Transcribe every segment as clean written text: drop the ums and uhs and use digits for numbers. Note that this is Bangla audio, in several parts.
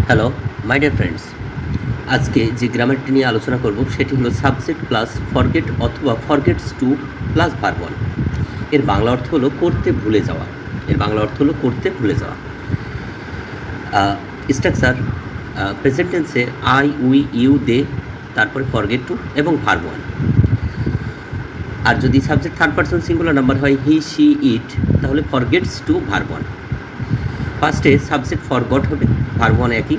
হ্যালো মাই ডিয়ার ফ্রেন্ডস, আজকে যে গ্রামারটি নিয়ে আলোচনা করব সেটি হলো সাবজেক্ট প্লাস ফরগেট অথবা forgets to plus verb one. এর বাংলা অর্থ হলো করতে ভুলে যাওয়া। স্ট্রাকচার প্রেজেন্ট টেন্সে আই, উই, ইউ, দে, তারপরে ফরগেট টু এবং ভার্ব ওয়ান। আর যদি subject third person singular number হয় হি, শি, ইট, তাহলে ফরগেটস টু ভার্ব ওয়ান। ফার্স্টে সাবজেক্ট ফরগট হবে, ভার্ব ওয়ান একই।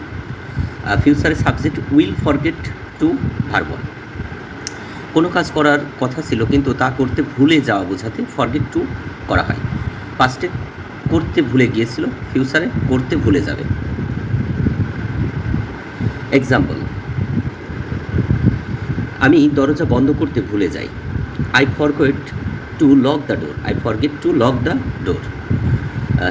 ফিউচারে subject will forget to verb one. কোনো কাজ করার কথা ছিল কিন্তু তা করতে ভুলে যাওয়া বোঝাতে ফরগেট টু করা হয়। পাস্টে করতে ভুলে গিয়েছিল, ফিউচারে করতে ভুলে যাবে। এক্সাম্পল, আমি দরজা বন্ধ করতে ভুলে যাই। I forget to lock the door.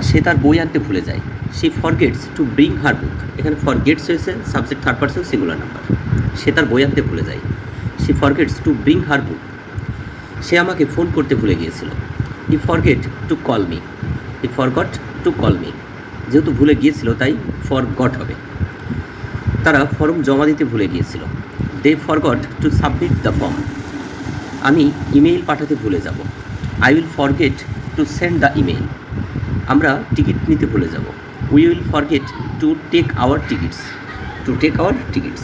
সে তার বই আনতে ভুলে যায়। She forgets to bring her book. এখানে ফরগেটস হয়েছে subject third person singular number. সে তার বই আনতে ভুলে যায়। She forgets to bring her book. সে আমাকে ফোন করতে ভুলে গিয়েছিল। He forget to call me. যেহেতু ভুলে গিয়েছিল তাই ফরগট হবে। তারা ফর্ম জমা দিতে ভুলে গিয়েছিল। They forgot to submit the form. আমি ইমেইল পাঠাতে ভুলে যাব। I will forget to send the email. আমরা টিকিট নিতে ভুলে যাব। We will forget to take our tickets.